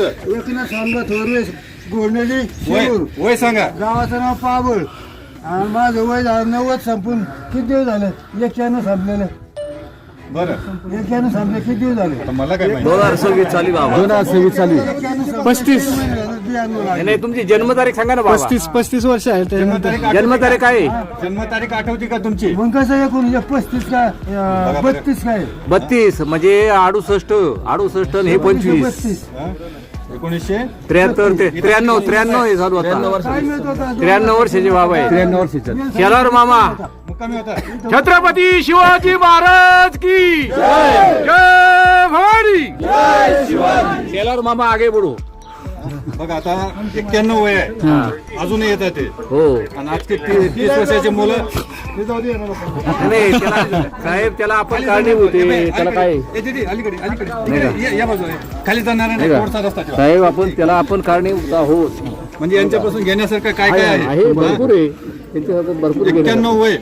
एकनाथ सांगा थोरवे गोडनेली वय सांगा. गावाचं नाव पाबळ आणि माझं वय झालं 90 संपून किती दिवस झाले 91 संपलेलं बरं 91 संपले किती दिवस झाले आता मला काय माहिती 2026 चालू बाबा 2026 चालू आहे. 35 नाही तुमची जन्मतारीख सांगा ना बाबा 35 वर्ष आहे जन्मतारीख जन्मतारीख काय आहे? जन्मतारीख आठवती का तुमची? मग कसं एकूण 35 काय 32 काय 32 म्हणजे 68 आणि हे 25 32 हा? 1900 73 ते 93 हे चालू आता काय मिळत होता 93 वर्षाचे बाबा आहे 93 वर्षाचा शेलार मामा मुक्कामी होता. छत्रपती शिवाजी महाराज की जय भवानी शेलार मामा आगे बढो बघा आता 91 वय आहे अजूनही येतात ते हो आणि आजचे 30 वर्षाचे मुलं ते जाऊ दे ना बाबा. नाही त्याला साहेब त्याला आपण काळजी होते त्याला काय ए, दीदी, अलीकडे इकडे, या बाजूला खाली जाणार नाही रोडचा रस्ता ठेवा. साहेब आपण काळजी आहोत म्हणजे यांच्यापासून घेण्यासारखं काय काय आहे आहे भरपूर आहे त्यांच्या हातात भरपूर आहे. 91 वय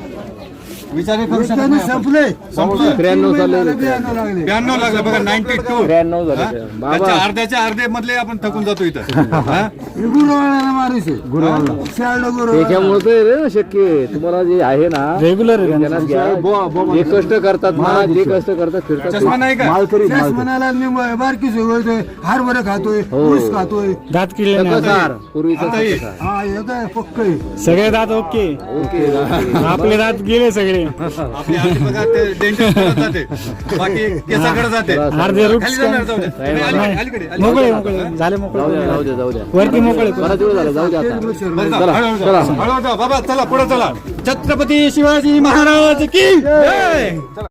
विचार करू शकत नाही आपण. संपले संपलं. 93 चालले 92 लागले 92 लागलं बघा 92 93 झाले हा? बाबा त्याच्या अर्ध्याच्या अर्धे मधले आपण थकून जातो इथं हा? गुरुवाला मारूस शाळा गुरु त्याच्यामुळे तर रे शक्य आहे. तुम्हाला जे आहे ना रेग्युलर त्यांना घ्या. जे कष्ट करतात ना जे कष्ट करतात फिरतात चष्मा नाही का म्हणाला बारकी सोय हरभरे खातोय ऊस खातोय दात किडले नाही. सार पूर्वीचं आता हे. हा येत आहे पक्क आहे. सगळे दात ओके ओके आपले दात गेले सगळे आपली आजी बघा ते डेंटिस्ट जाते बाकी केसाकडे जाते अर्धे रूट खाली जाणार जाऊ द्या. अलीकडे मोकळे मोकळे झाले मोकळे जाऊ द्या वरती मोकळे बराच दिवस झाला जाऊ द्या आता बरं, चला, हळूहळू जा. बाबा चला पुढे चला. छत्रपती शिवाजी महाराज की जय.